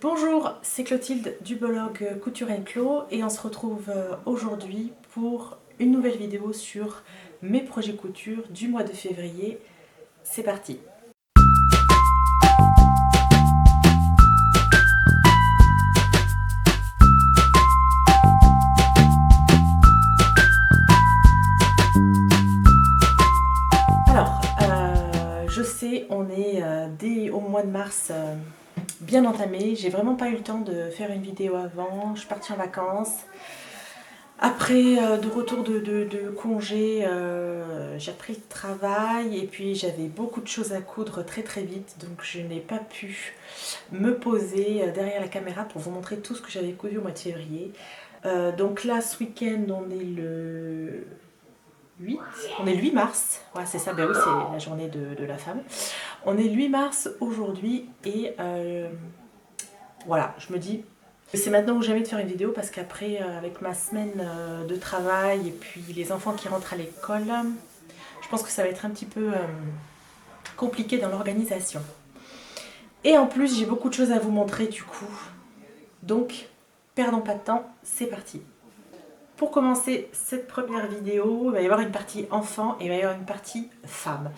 Bonjour, c'est Clotilde du blog Couture & Clo et on se retrouve aujourd'hui pour une nouvelle vidéo sur mes projets couture du mois de février. C'est parti! Alors, je sais, on est dès au mois de mars bien entamé. J'ai vraiment pas eu le temps de faire une vidéo avant. Je suis partie en vacances. Après, de retour de congé, j'ai repris le travail et puis j'avais beaucoup de choses à coudre très vite, donc je n'ai pas pu me poser derrière la caméra pour vous montrer tout ce que j'avais cousu au mois de février. Donc là, ce week-end, on est le 8, on est le 8 mars, ouais, c'est ça, ben oui, c'est la journée de la femme. On est le 8 mars aujourd'hui et voilà, je me dis c'est maintenant ou jamais de faire une vidéo parce qu'après, avec ma semaine de travail et puis les enfants qui rentrent à l'école, je pense que ça va être un petit peu compliqué dans l'organisation. Et en plus, j'ai beaucoup de choses à vous montrer du coup. Donc, perdons pas de temps, c'est parti. Pour commencer cette première vidéo, il va y avoir une partie enfant et il va y avoir une partie femme.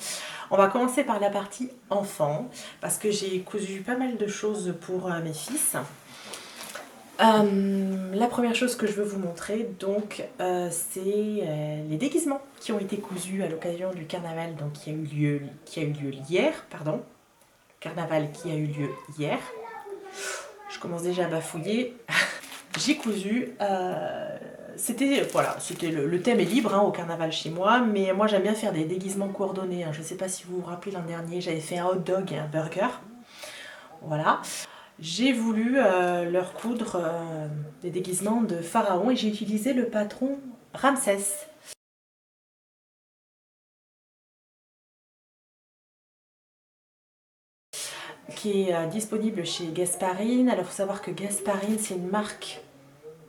On va commencer par la partie enfant parce que j'ai cousu pas mal de choses pour mes fils. La première chose que je veux vous montrer, donc, c'est les déguisements qui ont été cousus à l'occasion du carnaval, donc qui a eu lieu hier, pardon. Carnaval qui a eu lieu hier. Je commence déjà à bafouiller. J'ai cousu. Voilà, le thème est libre au carnaval chez moi, mais moi j'aime bien faire des déguisements coordonnés. Je ne sais pas si vous vous rappelez l'an dernier, j'avais fait un hot dog et un burger. Voilà. J'ai voulu leur coudre des déguisements de pharaon et j'ai utilisé le patron Ramsès. Qui est disponible chez Gasparine. Alors il faut savoir que Gasparine, c'est une marque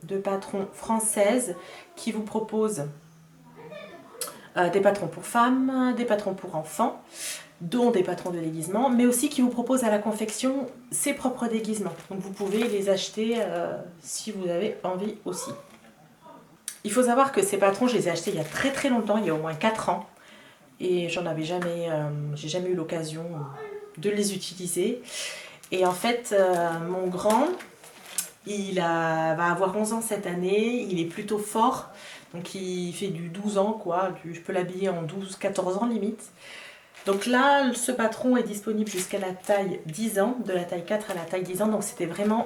de patrons française qui vous propose des patrons pour femmes, des patrons pour enfants, dont des patrons de déguisement, mais aussi qui vous propose à la confection ses propres déguisements. Donc vous pouvez les acheter si vous avez envie aussi. Il faut savoir que ces patrons, je les ai achetés il y a très longtemps, il y a au moins 4 ans. Et j'ai jamais eu l'occasion de les utiliser. Et en fait, mon grand, va avoir 11 ans cette année, il est plutôt fort. Donc il fait du 12 ans, quoi. Je peux l'habiller en 12-14 ans limite. Donc là, ce patron est disponible jusqu'à la taille 10 ans, de la taille 4 à la taille 10 ans. Donc c'était vraiment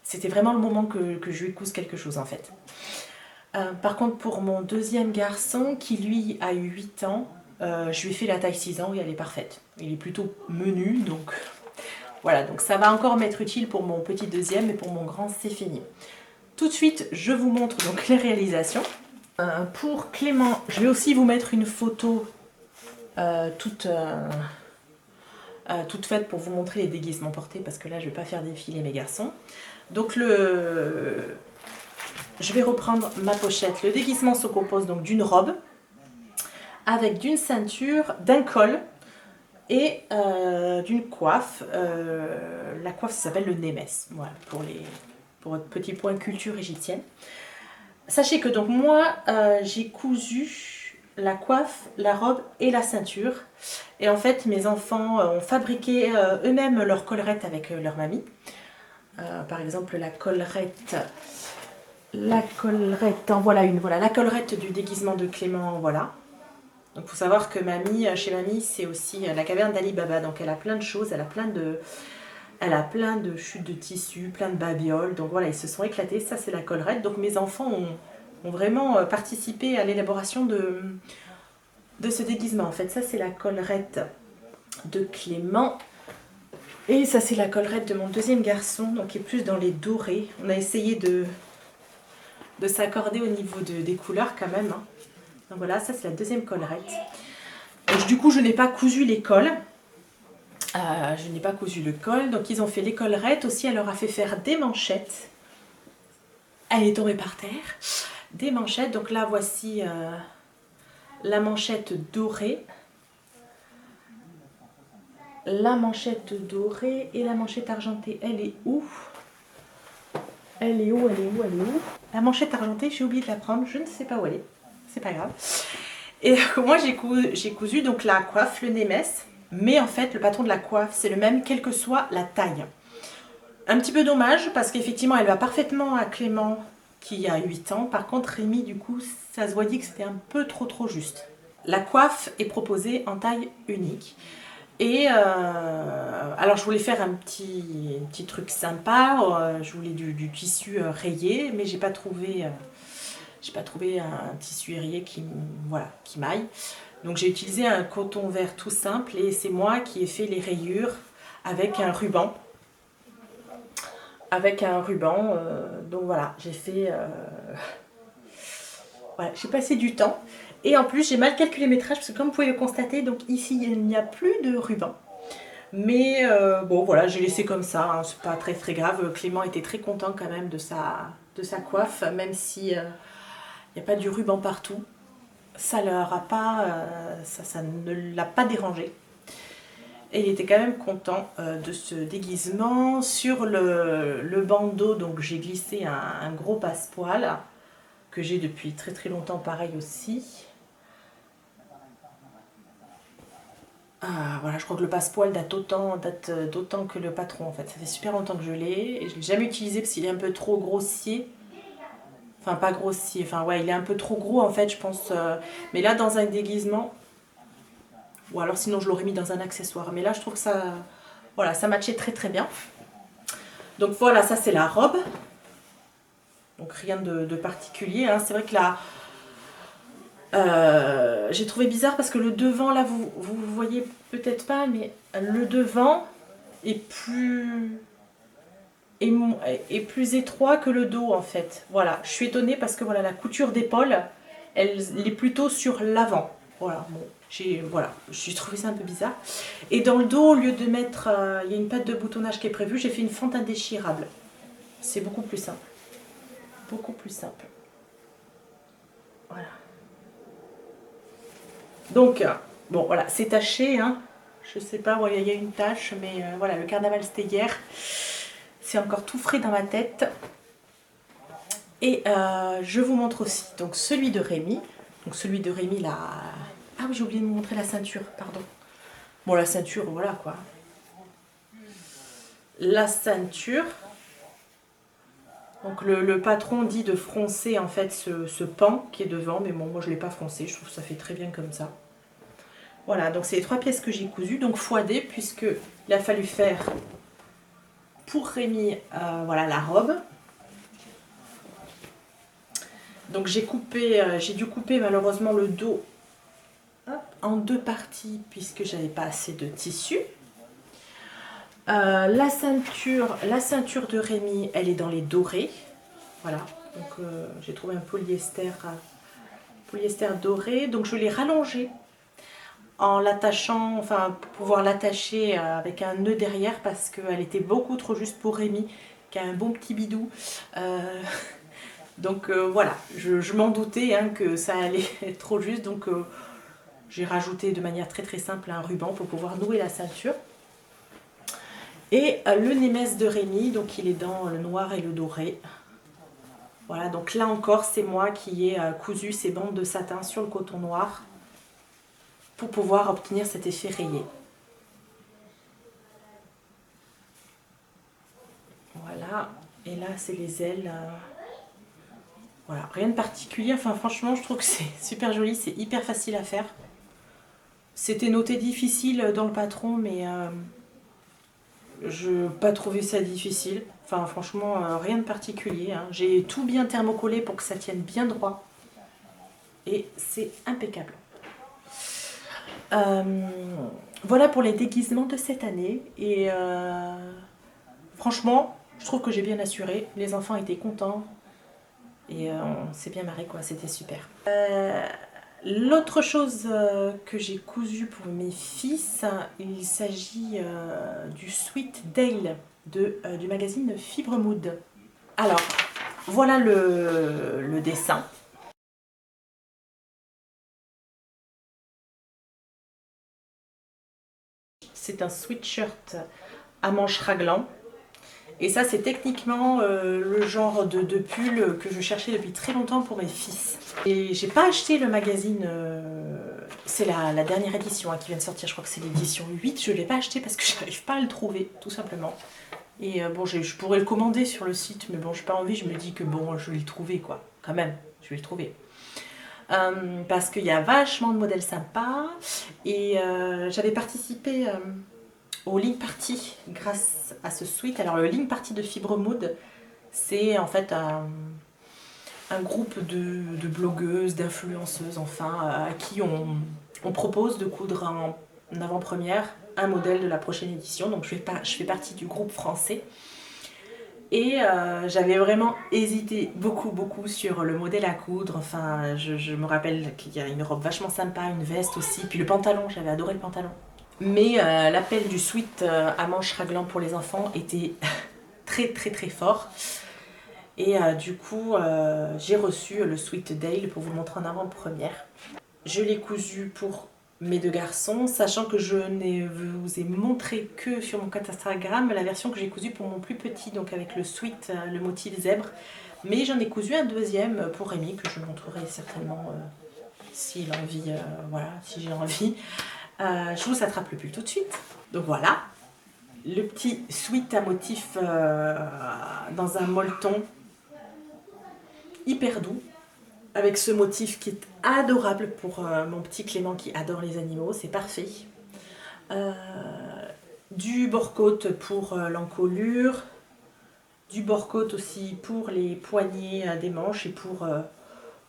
le moment que je lui couse quelque chose en fait. Par contre, pour mon deuxième garçon, qui lui a eu 8 ans, je lui ai fait la taille 6 ans et elle est parfaite. Il est plutôt menu, donc voilà. Donc ça va encore m'être utile pour mon petit deuxième, mais pour mon grand, c'est fini. Tout de suite, je vous montre donc les réalisations. Pour Clément, je vais aussi vous mettre une photo toute faite pour vous montrer les déguisements portés, parce que là, je ne vais pas faire défiler mes garçons. Donc je vais reprendre ma pochette. Le déguisement se compose donc d'une robe, avec d'une ceinture, d'un col et d'une coiffe. La coiffe, ça s'appelle le némès, voilà, pour votre petit point culture égyptienne. Sachez que donc moi, j'ai cousu la coiffe, la robe et la ceinture. Et en fait, mes enfants ont fabriqué eux-mêmes leur collerette avec leur mamie. Par exemple, la collerette, en voilà une. Voilà, la collerette du déguisement de Clément, voilà. Donc, il faut savoir que chez mamie, c'est aussi la caverne d'Ali Baba. Donc, elle a plein de choses, elle a plein de chutes de tissu, plein de babioles. Donc, voilà, ils se sont éclatés. Ça, c'est la collerette. Donc, mes enfants ont vraiment participé à l'élaboration de ce déguisement. En fait, ça, c'est la collerette de Clément. Et ça, c'est la collerette de mon deuxième garçon, donc qui est plus dans les dorés. On a essayé de s'accorder au niveau des couleurs quand même. Donc voilà, ça c'est la deuxième collerette. Donc, du coup, je n'ai pas cousu les cols. Je n'ai pas cousu le col. Donc ils ont fait les collerettes. Aussi, elle leur a fait faire des manchettes. Elle est tombée par terre. Des manchettes. Donc là, voici la manchette dorée. la manchette dorée et la manchette argentée. Elle est où? Elle est où? Elle est où? Elle est où? La manchette argentée, j'ai oublié de la prendre. Je ne sais pas où elle est. C'est pas grave. Et moi, j'ai cousu donc la coiffe, le Némès. Mais en fait, le patron de la coiffe, c'est le même, quelle que soit la taille. Un petit peu dommage, parce qu'effectivement, elle va parfaitement à Clément, qui a 8 ans. Par contre, Rémi, du coup, ça se voyait que c'était un peu trop juste. La coiffe est proposée en taille unique. Et alors je voulais faire un petit truc sympa, je voulais du tissu rayé, mais j'ai pas trouvé un tissu rayé voilà, qui m'aille. Donc j'ai utilisé un coton vert tout simple et c'est moi qui ai fait les rayures avec un ruban. Donc voilà, j'ai fait... voilà, j'ai passé du temps. Et en plus, j'ai mal calculé mes métrages parce que comme vous pouvez le constater, donc ici, il n'y a plus de ruban. Mais bon, voilà, j'ai laissé comme ça, hein, c'est pas très grave. Clément était très content quand même de sa coiffe, même si il n'y a pas du ruban partout. Ça leur a pas, ça ne l'a pas dérangé. Et il était quand même content de ce déguisement. Sur le bandeau, donc j'ai glissé un gros passepoil que j'ai depuis très longtemps, pareil aussi. Ah, voilà, je crois que le passepoil date d'autant que le patron en fait. Ça fait super longtemps que je l'ai et je ne l'ai jamais utilisé parce qu'il est un peu trop grossier. Enfin, pas grossier, enfin ouais, il est un peu trop gros en fait, je pense. Mais là, dans un déguisement, ou alors sinon je l'aurais mis dans un accessoire. Mais là, je trouve que ça, voilà, ça matchait très bien. Donc voilà, ça c'est la robe. Donc rien de particulier, hein. C'est vrai que là, j'ai trouvé bizarre parce que le devant, là, vous voyez peut-être pas, mais le devant est plus étroit que le dos en fait. Voilà, je suis étonnée parce que voilà, la couture d'épaule, elle est plutôt sur l'avant. Voilà, bon, j'ai trouvé ça un peu bizarre. Et dans le dos, au lieu de mettre, il y a une patte de boutonnage qui est prévue, j'ai fait une fente indéchirable. C'est beaucoup plus simple. Beaucoup plus simple. Voilà. Donc, bon, voilà, c'est taché, hein. Je sais pas, voilà, il y a une tache, mais voilà, le carnaval c'était hier. C'est encore tout frais dans ma tête. Et je vous montre aussi donc celui de Rémi. Donc celui de Rémi, là... Ah oui, j'ai oublié de vous montrer la ceinture, pardon. Bon, la ceinture, voilà quoi. La ceinture. Donc le patron dit de froncer en fait ce pan qui est devant. Mais bon, moi je ne l'ai pas froncé, je trouve que ça fait très bien comme ça. Voilà, donc c'est les 3 pièces que j'ai cousues. Donc x2, puisqu'il a fallu faire pour Rémi voilà, la robe. Donc j'ai dû couper malheureusement le dos en 2 parties puisque j'avais pas assez de tissu. La ceinture de Rémi, elle est dans les dorés. Voilà, donc j'ai trouvé un polyester doré. Donc je l'ai rallongé en l'attachant, enfin pour pouvoir l'attacher avec un nœud derrière parce qu'elle était beaucoup trop juste pour Rémi qui a un bon petit bidou. Donc voilà, je m'en doutais hein, que ça allait être trop juste, donc j'ai rajouté de manière très simple un ruban pour pouvoir nouer la ceinture. Et le Némès de Rémi, donc il est dans le noir et le doré. Voilà, donc là encore, c'est moi qui ai cousu ces bandes de satin sur le coton noir pour pouvoir obtenir cet effet rayé. Voilà, et là c'est les ailes. Voilà, rien de particulier, enfin franchement je trouve que c'est super joli, c'est hyper facile à faire. C'était noté difficile dans le patron, mais je n'ai pas trouvé ça difficile. Enfin franchement, rien de particulier, hein. J'ai tout bien thermocollé pour que ça tienne bien droit. Et c'est impeccable. Voilà pour les déguisements de cette année. Et franchement, je trouve que j'ai bien assuré. Les enfants étaient contents. Et on s'est bien marré, quoi. C'était super. L'autre chose que j'ai cousu pour mes fils, il s'agit du Sweet Dale du magazine Fibre Mood. Alors, voilà le dessin. c'est un sweatshirt à manches raglan. Et ça, c'est techniquement le genre de pull que je cherchais depuis très longtemps pour mes fils. Et j'ai pas acheté le magazine, c'est la dernière édition qui vient de sortir, je crois que c'est l'édition 8. Je l'ai pas acheté parce que j'arrive pas à le trouver, tout simplement. Et bon, je pourrais le commander sur le site, mais bon, j'ai pas envie, je me dis que bon, je vais le trouver quoi, quand même, je vais le trouver. Parce qu'il y a vachement de modèles sympas, et j'avais participé au Link Party grâce à ce sweat. Alors le Link Party de Fibre Mode, c'est en fait un groupe de blogueuses, d'influenceuses, enfin, à qui on propose de coudre en avant-première un modèle de la prochaine édition. Donc je fais partie du groupe français. Et j'avais vraiment hésité beaucoup sur le modèle à coudre. Enfin, je me rappelle qu'il y a une robe vachement sympa, une veste aussi, puis le pantalon, j'avais adoré le pantalon. Mais l'appel du sweat à manches raglan pour les enfants était très fort. Et du coup, j'ai reçu le sweat Dale pour vous le montrer en avant-première. Je l'ai cousu pour mes 2 garçons, sachant que je ne vous ai montré que sur mon compte Instagram la version que j'ai cousue pour mon plus petit, donc avec le sweat, le motif zèbre. Mais j'en ai cousu un deuxième pour Rémi, que je montrerai certainement s'il a envie, voilà, si j'ai envie. Je vous attrape le pull tout de suite. Donc voilà, le petit sweat à motif dans un molleton hyper doux, avec ce motif qui est adorable pour mon petit Clément qui adore les animaux, c'est parfait. Du bord-côte pour l'encolure, du bord-côte aussi pour les poignets des manches et pour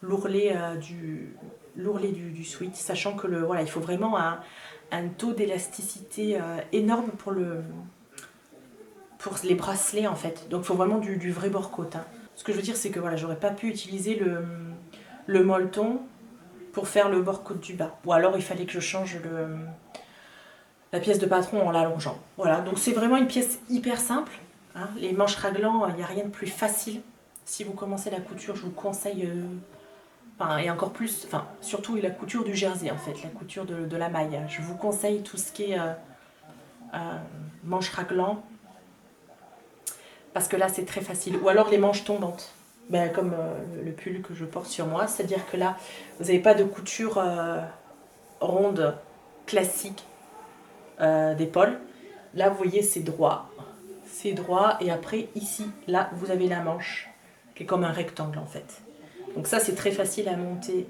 l'ourlet du sweat, sachant que voilà, il faut vraiment un taux d'élasticité énorme pour les bracelets en fait. Donc il faut vraiment du vrai bord-côte. Hein. Ce que je veux dire, c'est que voilà, j'aurais pas pu utiliser le molleton pour faire le bord-côte du bas. Ou alors il fallait que je change la pièce de patron en l'allongeant. Voilà, donc c'est vraiment une pièce hyper simple. Hein. Les manches raglan, il n'y a rien de plus facile. Si vous commencez la couture, je vous conseille, et encore plus, surtout la couture du jersey en fait, la couture de la maille. Je vous conseille tout ce qui est manches raglan, parce que là c'est très facile. Ou alors les manches tombantes. Comme le pull que je porte sur moi, c'est-à-dire que là, vous n'avez pas de couture ronde classique d'épaule. Là, vous voyez, c'est droit, et après, ici, là, vous avez la manche, qui est comme un rectangle, en fait. Donc ça, c'est très facile à monter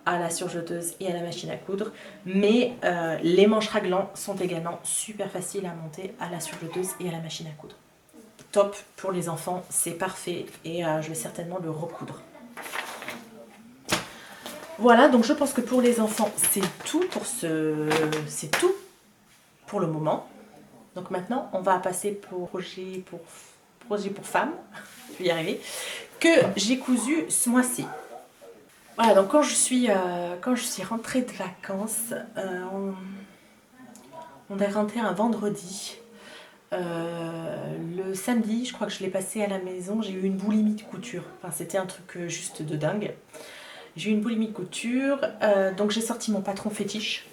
à la surjeteuse et à la machine à coudre, mais les manches raglan sont également super faciles à monter à la surjeteuse et à la machine à coudre. Top pour les enfants, c'est parfait, et je vais certainement le recoudre. Voilà, donc je pense que pour les enfants, c'est tout pour le moment. Donc maintenant, on va passer pour projet pour femmes, je vais y arriver, que j'ai cousu ce mois-ci. Voilà, donc quand je suis rentrée de vacances, on est rentré un vendredi. Le samedi, je crois que je l'ai passé à la maison, j'ai eu une boulimie de couture. Enfin, c'était un truc juste de dingue. J'ai eu une boulimie de couture, donc j'ai sorti mon patron fétiche.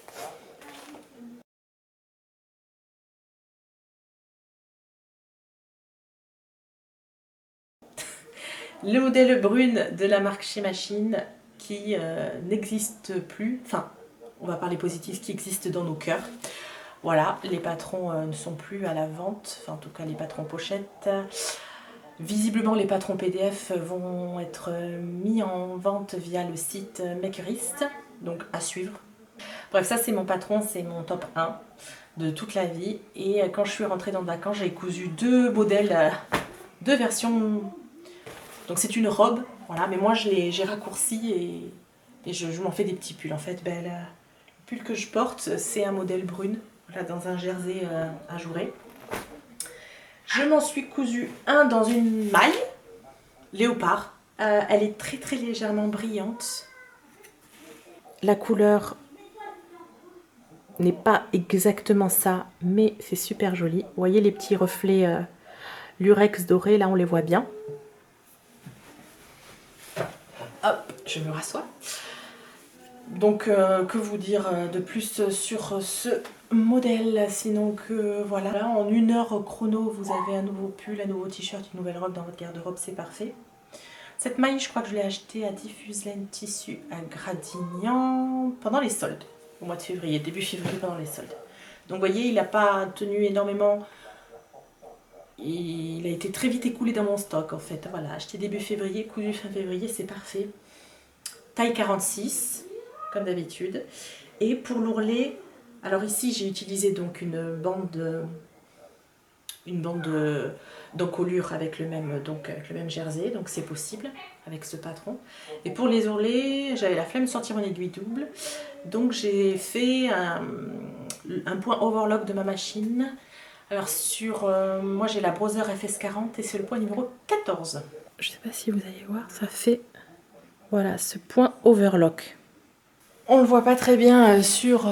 Le modèle brune de la marque Chez Machine qui n'existe plus, enfin, on va parler positif, qui existe dans nos cœurs. Voilà, les patrons ne sont plus à la vente, enfin en tout cas les patrons pochettes. Visiblement les patrons PDF vont être mis en vente via le site Makerist, donc à suivre. Bref, ça c'est mon patron, c'est mon top 1 de toute la vie. Et quand je suis rentrée dans le vacances, j'ai cousu 2 modèles, 2 versions. Donc c'est une robe, voilà, mais moi j'ai raccourci et je m'en fais des petits pulls. En fait, le pull que je porte, c'est un modèle brune, voilà, dans un jersey ajouré. Je m'en suis cousu un dans une maille, léopard. Elle est très légèrement brillante. La couleur n'est pas exactement ça, mais c'est super joli. Vous voyez les petits reflets lurex dorés, là on les voit bien. Hop, je me rassois. Donc, que vous dire de plus sur ce modèle, sinon que voilà, en 1 heure chrono, vous avez un nouveau pull, un nouveau t-shirt, une nouvelle robe dans votre garde-robe, c'est parfait. Cette maille, je crois que je l'ai achetée à Diffuse Laine Tissu à Gradignan pendant les soldes, au mois de février, début février pendant les soldes. Donc vous voyez, il n'a pas tenu énormément, il a été très vite écoulé dans mon stock en fait. Voilà, acheté début février, cousu fin février, c'est parfait. Taille 46, comme d'habitude. Et pour l'ourlet, alors ici j'ai utilisé donc une bande d'encolure avec le même jersey, donc c'est possible avec ce patron. Et pour les ourlets, j'avais la flemme de sortir mon aiguille double, donc j'ai fait un point overlock de ma machine. Alors moi j'ai la Brother FS40 et c'est le point numéro 14. Je sais pas si vous allez voir, ça fait voilà ce point overlock. On le voit pas très bien sur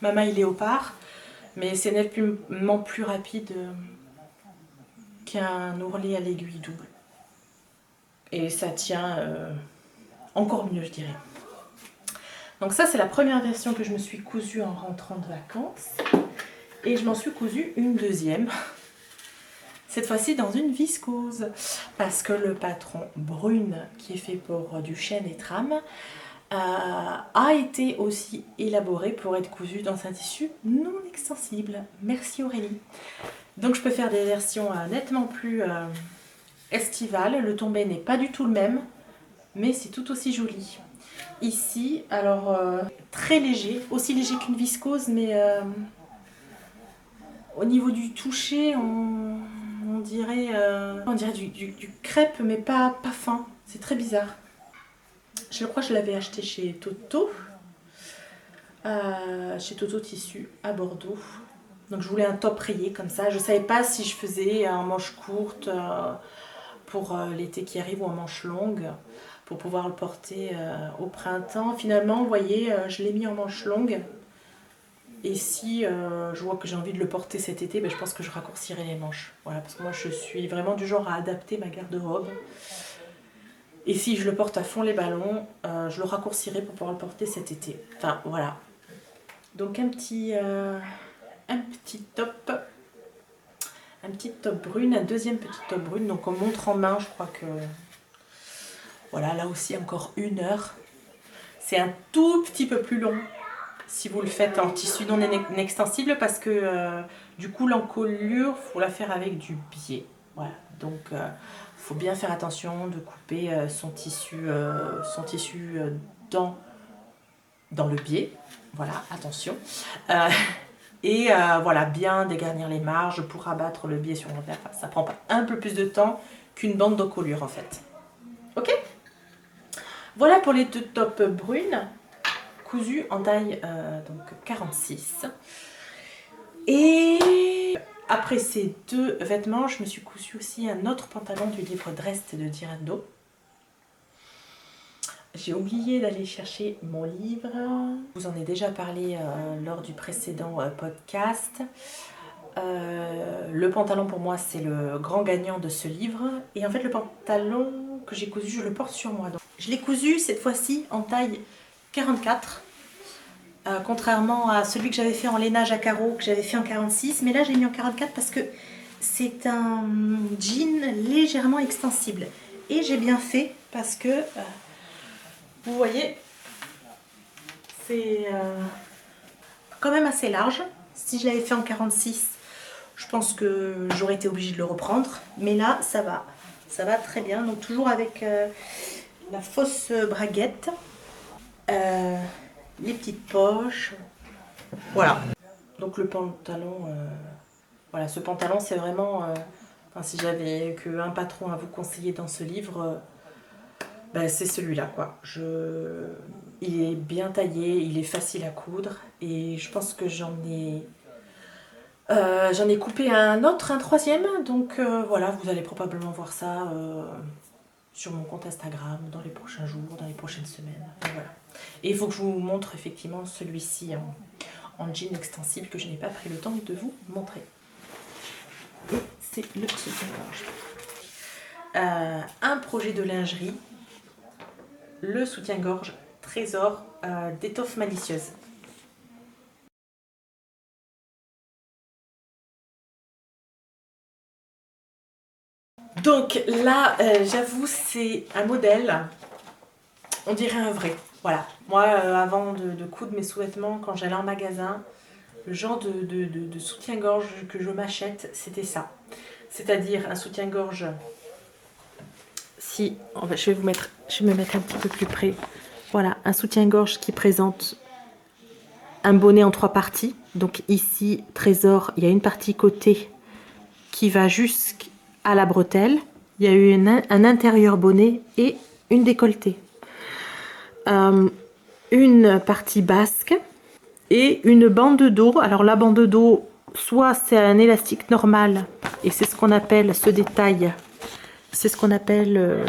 ma maille léopard, mais c'est nettement plus rapide qu'un ourlet à l'aiguille double. Et ça tient encore mieux, je dirais. Donc ça, c'est la première version que je me suis cousue en rentrant de vacances. Et je m'en suis cousue une deuxième. Cette fois-ci dans une viscose. Parce que le patron brune, qui est fait pour du chêne et trame, a été aussi élaboré pour être cousu dans un tissu non extensible. Merci Aurélie. Donc je peux faire des versions nettement plus estivales. Le tombé n'est pas du tout le même, mais c'est tout aussi joli. Ici, alors très léger, aussi léger qu'une viscose, mais au niveau du toucher, on dirait du crêpe, mais pas fin. C'est très bizarre. Je crois que je l'avais acheté chez Toto Tissu à Bordeaux. Donc je voulais un top rayé comme ça. Je ne savais pas si je faisais en manche courte pour l'été qui arrive ou en manche longue pour pouvoir le porter au printemps. Finalement, vous voyez, je l'ai mis en manche longue. Et si je vois que j'ai envie de le porter cet été, ben, je pense que je raccourcirai les manches. Voilà, parce que moi je suis vraiment du genre à adapter ma garde-robe. Et si je le porte à fond les ballons, je le raccourcirai pour pouvoir le porter cet été. Enfin voilà. Donc un petit top. Un petit top brune, un deuxième petit top brune. Donc on montre en main, je crois que... Voilà, là aussi encore 1 heure. C'est un tout petit peu plus long si vous le faites en tissu non extensible parce que du coup l'encolure, il faut la faire avec du biais. Voilà, donc il faut bien faire attention de couper son tissu dans le biais. Voilà, attention. Et voilà, bien dégarnir les marges pour abattre le biais sur l'envers. Enfin, ça prend pas un peu plus de temps qu'une bande d'encolure en fait. Ok? Voilà pour les deux tops brunes, cousus en taille donc 46. Et après ces deux vêtements, je me suis cousu aussi un autre pantalon du livre Drest de Dirando. J'ai oublié d'aller chercher mon livre. Je vous en ai déjà parlé lors du précédent podcast. Le pantalon pour moi c'est le grand gagnant de ce livre. Et en fait le pantalon que j'ai cousu, je le porte sur moi. Donc, je l'ai cousu cette fois-ci en taille 44. Contrairement à celui que j'avais fait en lainage à carreaux, que j'avais fait en 46. Mais là j'ai mis en 44 parce que c'est un jean légèrement extensible. Et j'ai bien fait parce que, vous voyez, c'est quand même assez large. Si je l'avais fait en 46, je pense que j'aurais été obligée de le reprendre. Mais là, ça va très bien. Donc toujours avec la fausse braguette. Les petites poches, voilà. Donc le pantalon, voilà, ce pantalon c'est vraiment, enfin, si j'avais qu'un patron à vous conseiller dans ce livre, ben, c'est celui-là quoi. Il est bien taillé, il est facile à coudre et je pense que j'en ai coupé un troisième, donc voilà, vous allez probablement voir ça sur mon compte Instagram dans les prochains jours, dans les prochaines semaines. Et voilà. Et il faut que je vous montre effectivement celui-ci en jean extensible que je n'ai pas pris le temps de vous montrer. Et c'est le soutien-gorge. Un projet de lingerie, le soutien-gorge Trésor d'étoffe malicieuse. Donc là, j'avoue, c'est un modèle, on dirait un vrai. Voilà, moi, avant de coudre mes sous-vêtements, quand j'allais en magasin, le genre de soutien-gorge que je m'achète, c'était ça. C'est-à-dire un soutien-gorge, si, je vais me mettre un petit peu plus près. Voilà, un soutien-gorge qui présente un bonnet en 3 parties. Donc ici, trésor, il y a une partie côté qui va jusqu'à la bretelle. Il y a eu un intérieur bonnet et une décolletée. Une partie basque et une bande de dos. Alors la bande de dos, soit c'est un élastique normal et c'est ce qu'on appelle ce détail. C'est ce qu'on appelle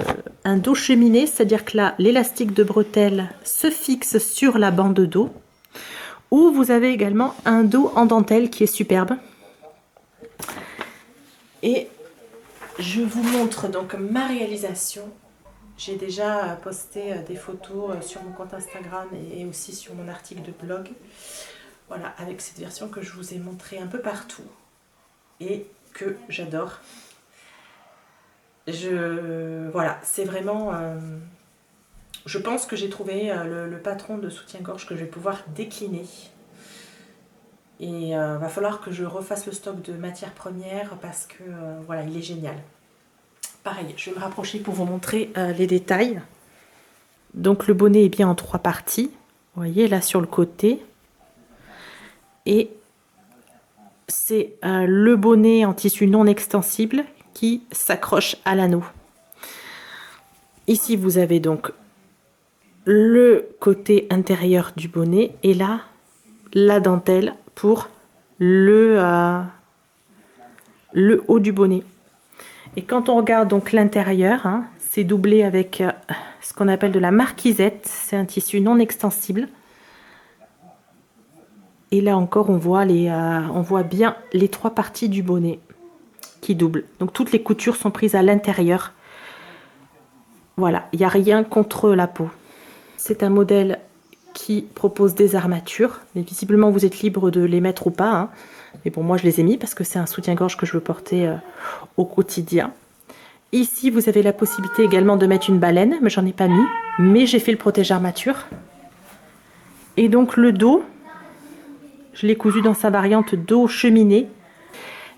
un dos cheminé, c'est-à-dire que là, l'élastique de bretelle se fixe sur la bande de dos. Ou vous avez également un dos en dentelle qui est superbe. Et je vous montre donc ma réalisation. J'ai déjà posté des photos sur mon compte Instagram et aussi sur mon article de blog. Voilà, avec cette version que je vous ai montrée un peu partout et que j'adore. Voilà, c'est vraiment... je pense que j'ai trouvé le patron de soutien-gorge que je vais pouvoir décliner. Et va falloir que je refasse le stock de matières premières parce que voilà, il est génial. Pareil, je vais me rapprocher pour vous montrer les détails. Donc le bonnet est bien en 3 parties. Vous voyez là sur le côté. Et c'est le bonnet en tissu non extensible qui s'accroche à l'anneau. Ici vous avez donc le côté intérieur du bonnet et là la dentelle pour le haut du bonnet. Et quand on regarde donc l'intérieur, hein, c'est doublé avec ce qu'on appelle de la marquisette. C'est un tissu non extensible. Et là encore, on voit bien les 3 parties du bonnet qui doublent. Donc toutes les coutures sont prises à l'intérieur. Voilà, il n'y a rien contre la peau. C'est un modèle qui propose des armatures. Mais visiblement, vous êtes libre de les mettre ou pas. Hein. Mais bon, moi, je les ai mis parce que c'est un soutien-gorge que je veux porter au quotidien. Ici, vous avez la possibilité également de mettre une baleine, mais j'en ai pas mis. Mais j'ai fait le protège-armature. Et donc le dos, je l'ai cousu dans sa variante dos cheminé.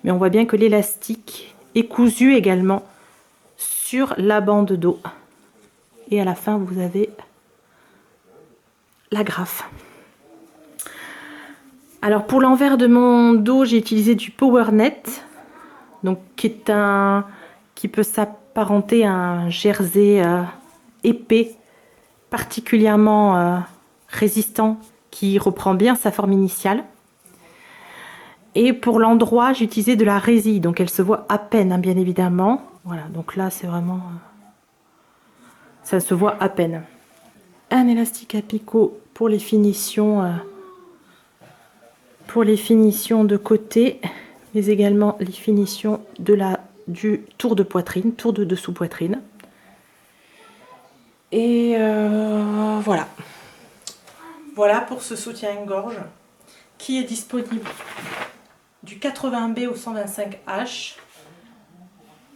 Mais on voit bien que l'élastique est cousu également sur la bande dos. Et à la fin, vous avez la grappe. Alors pour l'envers de mon dos, j'ai utilisé du PowerNet, donc qui peut s'apparenter à un jersey épais, particulièrement résistant, qui reprend bien sa forme initiale. Et pour l'endroit, j'ai utilisé de la résille, donc elle se voit à peine, hein, bien évidemment. Voilà, donc là c'est vraiment... ça se voit à peine. Un élastique à picot pour les finitions de côté, mais également les finitions du tour de poitrine, tour de dessous poitrine. Et voilà. Voilà pour ce soutien-gorge qui est disponible du 80B au 125H.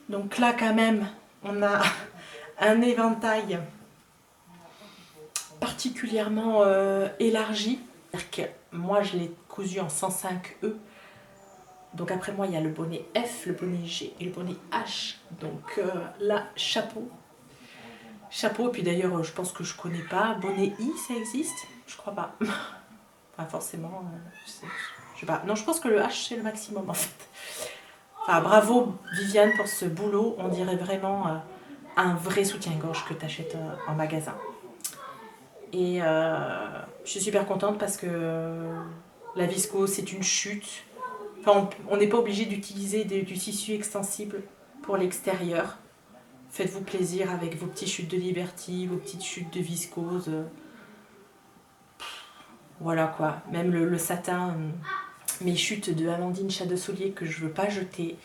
Donc là quand même, on a un éventail particulièrement élargi. C'est-à-dire que moi je l'ai cousu en 105E. Donc après moi il y a le bonnet F, le bonnet G et le bonnet H. Donc là, chapeau. Chapeau, et puis d'ailleurs je pense que je connais pas. Bonnet I, ça existe? Je crois pas. Enfin forcément, je sais pas. Non, je pense que le H c'est le maximum en fait. Enfin bravo Viviane pour ce boulot. On dirait vraiment un vrai soutien-gorge que tu achètes en magasin. Et je suis super contente parce que la viscose c'est une chute. Enfin, on n'est pas obligé d'utiliser du tissu extensible pour l'extérieur. Faites-vous plaisir avec vos petites chutes de Liberty, vos petites chutes de viscose. Voilà quoi. Même le satin, mes chutes de Amandine Chat de Soulier que je ne veux pas jeter,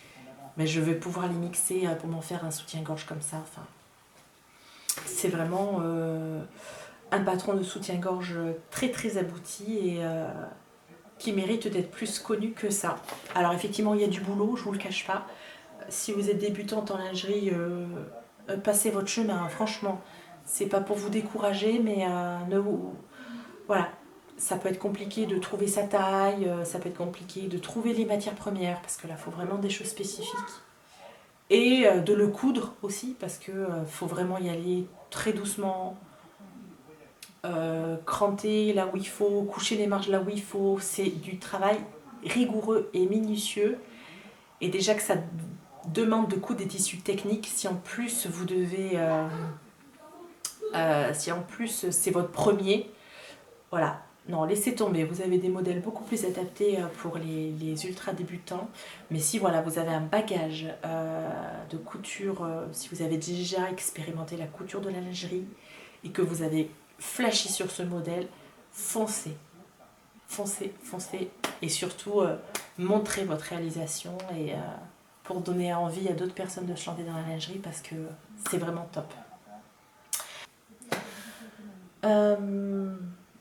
mais je vais pouvoir les mixer pour m'en faire un soutien-gorge comme ça. Enfin, c'est vraiment un patron de soutien-gorge très très abouti et qui mérite d'être plus connu que ça. Alors effectivement, il y a du boulot, je vous le cache pas. si vous êtes débutante en lingerie, passez votre chemin, franchement. C'est pas pour vous décourager, mais voilà. Ça peut être compliqué de trouver sa taille, ça peut être compliqué de trouver les matières premières, parce que là, il faut vraiment des choses spécifiques. Et de le coudre aussi, parce que faut vraiment y aller très doucement, cranter là où il faut, coucher les marges là où il faut. C'est du travail rigoureux et minutieux. Et déjà que ça demande de coudre des tissus techniques, si en plus vous devez... si en plus c'est votre premier, voilà. Non, laissez tomber, vous avez des modèles beaucoup plus adaptés pour les ultra débutants. Mais si voilà, vous avez un bagage de couture, si vous avez déjà expérimenté la couture de la lingerie et que vous avez flashé sur ce modèle, foncez. Foncez, foncez. Et surtout, montrez votre réalisation et pour donner envie à d'autres personnes de se lancer dans la lingerie parce que c'est vraiment top.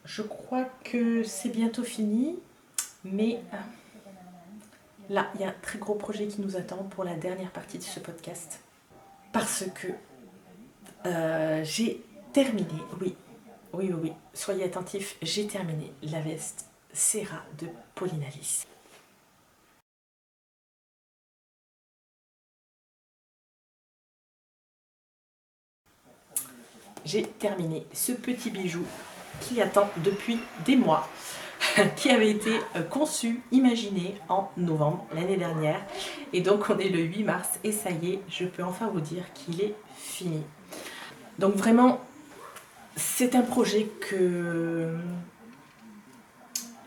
Je crois que c'est bientôt fini, mais là, il y a un très gros projet qui nous attend pour la dernière partie de ce podcast. Parce que j'ai terminé, oui, soyez attentifs, j'ai terminé la veste Serra de Pauline Alice. J'ai terminé ce petit bijou qui attend depuis des mois, qui avait été conçu, imaginé en novembre l'année dernière. Et donc on est le 8 mars et ça y est, je peux enfin vous dire qu'il est fini. Donc vraiment, c'est un projet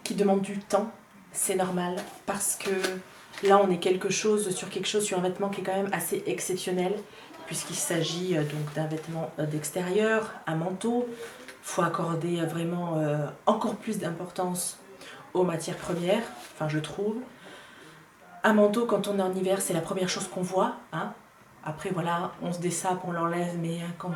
qui demande du temps, c'est normal, parce que là on est sur un vêtement qui est quand même assez exceptionnel, puisqu'il s'agit donc d'un vêtement d'extérieur, un manteau. Il faut accorder vraiment encore plus d'importance aux matières premières, enfin je trouve. Un manteau, quand on est en hiver, c'est la première chose qu'on voit. Hein. Après voilà, on se dessape, on l'enlève, mais quand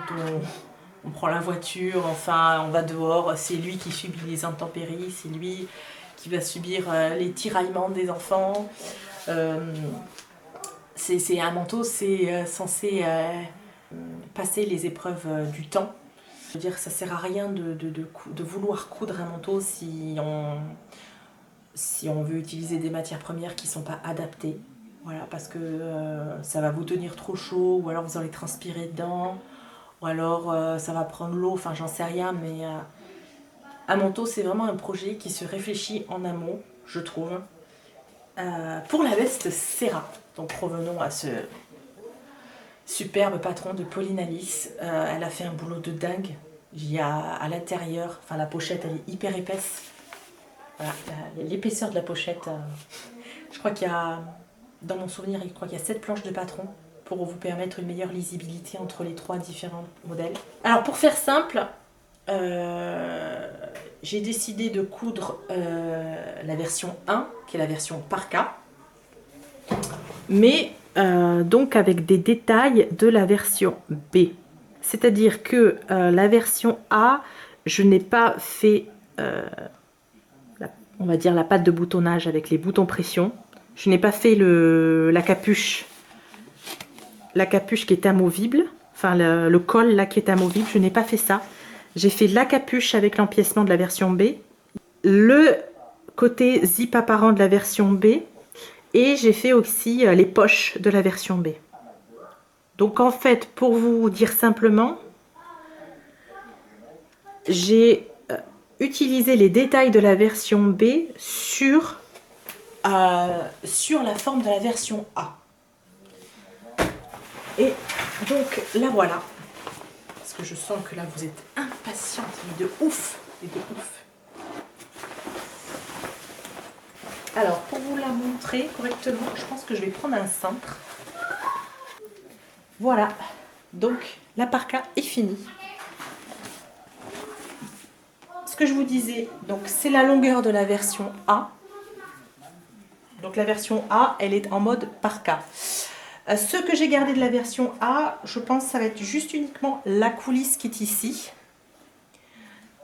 on prend la voiture, enfin on va dehors, c'est lui qui subit les intempéries, c'est lui qui va subir les tiraillements des enfants. C'est un manteau, c'est censé passer les épreuves du temps. Je veux dire, ça sert à rien de vouloir coudre un manteau si on veut utiliser des matières premières qui ne sont pas adaptées. Voilà, parce que ça va vous tenir trop chaud, ou alors vous allez transpirer dedans, ou alors ça va prendre l'eau, enfin j'en sais rien, mais un manteau c'est vraiment un projet qui se réfléchit en amont, je trouve. Pour la veste Serra, donc revenons à ce superbe patron de Pauline Alice, elle a fait un boulot de dingue. Il y a à l'intérieur, enfin la pochette elle est hyper épaisse. Voilà, l'épaisseur de la pochette, je crois qu'il y a, dans mon souvenir, je crois qu'il y a 7 planches de patron pour vous permettre une meilleure lisibilité entre les 3 différents modèles. Alors pour faire simple, j'ai décidé de coudre la version 1, qui est la version parka, mais donc avec des détails de la version B. C'est-à-dire que la version A, je n'ai pas fait, on va dire, la patte de boutonnage avec les boutons pression. Je n'ai pas fait la capuche qui est amovible, enfin le col là qui est amovible, je n'ai pas fait ça. J'ai fait la capuche avec l'empiècement de la version B, le côté zip apparent de la version B, et j'ai fait aussi les poches de la version B. Donc en fait, pour vous dire simplement, j'ai utilisé les détails de la version B sur la forme de la version A. Et donc là voilà, parce que je sens que là vous êtes impatiente, mais de ouf, Alors pour vous la montrer correctement, je pense que je vais prendre un cintre. Voilà, donc la parka est finie. Ce que je vous disais, donc c'est la longueur de la version A. Donc la version A, elle est en mode parka. Ce que j'ai gardé de la version A, je pense que ça va être juste uniquement la coulisse qui est ici.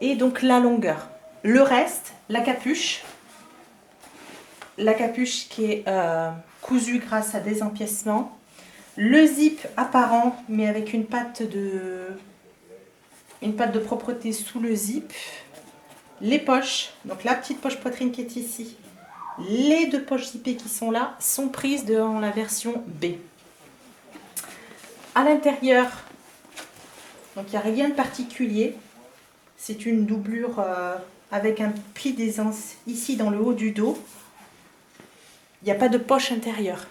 Et donc la longueur. Le reste, la capuche qui est cousue grâce à des empiècements. Le zip apparent, mais avec une patte de propreté sous le zip. Les poches, donc la petite poche poitrine qui est ici. Les deux poches zippées qui sont là sont prises dans la version B. À l'intérieur, donc il n'y a rien de particulier. C'est une doublure avec un pli d'aisance ici dans le haut du dos. Il n'y a pas de poche intérieure.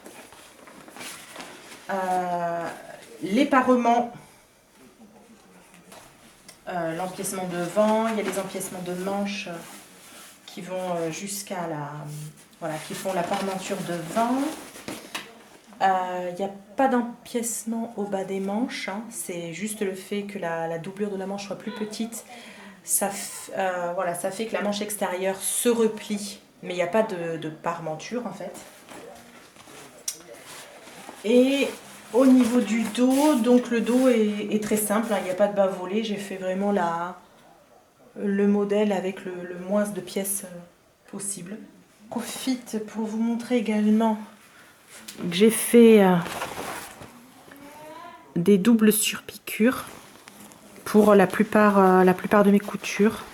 Les parements, l'empiècement devant, il y a les empiècements de manches qui vont jusqu'à la... Voilà, qui font la parmenture devant. Il n'y a pas d'empiècement au bas des manches, hein. C'est juste le fait que la doublure de la manche soit plus petite. Voilà, ça fait que la manche extérieure se replie, mais il n'y a pas de parmenture en fait. Et au niveau du dos, donc le dos est très simple, hein, il n'y a pas de bas volé. J'ai fait vraiment le modèle avec le moins de pièces possible. Je profite pour vous montrer également que j'ai fait des doubles surpiqûres pour la plupart de mes coutures.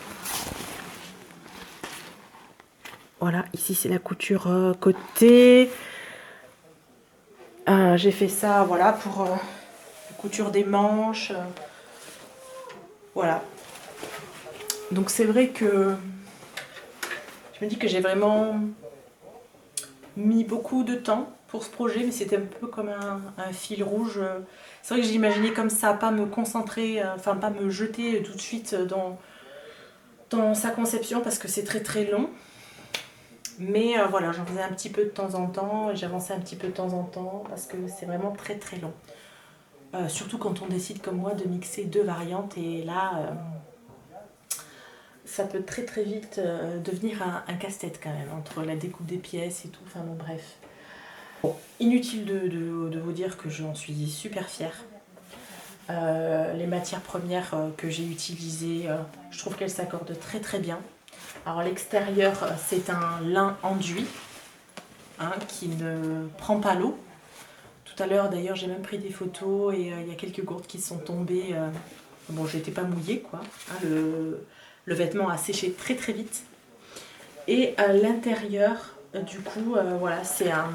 Voilà, ici c'est la couture côté. J'ai fait ça voilà, pour la couture des manches. Voilà. Donc c'est vrai que je me dis que j'ai vraiment mis beaucoup de temps pour ce projet, mais c'était un peu comme un fil rouge. C'est vrai que j'imaginais comme ça, pas me concentrer, enfin pas me jeter tout de suite dans sa conception parce que c'est très très long. Mais voilà, j'en faisais un petit peu de temps en temps et j'avançais un petit peu de temps en temps parce que c'est vraiment très très long. Surtout quand on décide comme moi de mixer deux variantes et là, ça peut très très vite devenir un casse-tête quand même entre la découpe des pièces et tout, enfin bon bref. Bon, inutile de vous dire que j'en suis super fière. Les matières premières que j'ai utilisées, je trouve qu'elles s'accordent très très bien. Alors l'extérieur, c'est un lin enduit hein, qui ne prend pas l'eau. Tout à l'heure d'ailleurs j'ai même pris des photos et il y a quelques gourdes qui sont tombées. Bon, j'étais pas mouillée quoi. Hein, le vêtement a séché très très vite. Et à l'intérieur, du coup, voilà, c'est un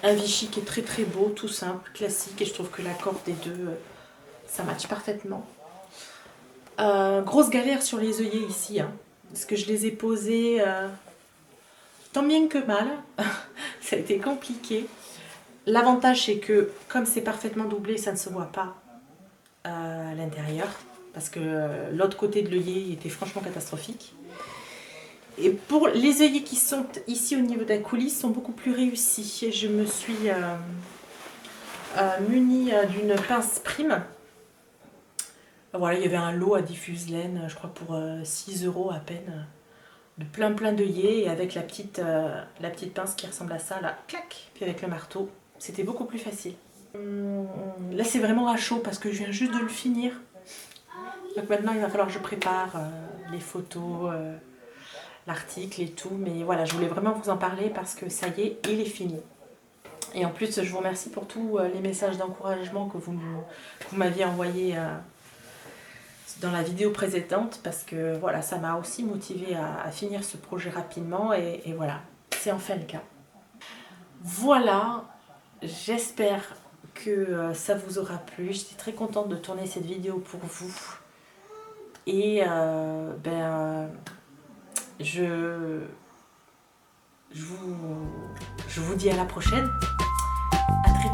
Vichy qui est très très beau, tout simple, classique. Et je trouve que l'accord des deux, ça matche parfaitement. Grosse galère sur les œillets ici, hein, parce que je les ai posés tant bien que mal. Ça a été compliqué. L'avantage c'est que comme c'est parfaitement doublé, ça ne se voit pas à l'intérieur, parce que l'autre côté de l'œillet était franchement catastrophique. Et pour les œillets qui sont ici au niveau de la coulisse sont beaucoup plus réussis. Et je me suis munie d'une pince prime. Voilà, il y avait un lot à diffuse laine, je crois pour 6 € à peine, de plein d'œillets et avec la petite pince qui ressemble à ça, là, clac, puis avec le marteau, c'était beaucoup plus facile. Là c'est vraiment à chaud parce que je viens juste de le finir. Donc maintenant il va falloir que je prépare les photos, l'article et tout, mais voilà, je voulais vraiment vous en parler parce que ça y est, il est fini. Et en plus, je vous remercie pour tous les messages d'encouragement que vous m'aviez envoyés dans la vidéo précédente, parce que voilà, ça m'a aussi motivée à finir ce projet rapidement et voilà, c'est enfin le cas. Voilà, j'espère que ça vous aura plu. J'étais très contente de tourner cette vidéo pour vous. Et je vous dis à la prochaine. À très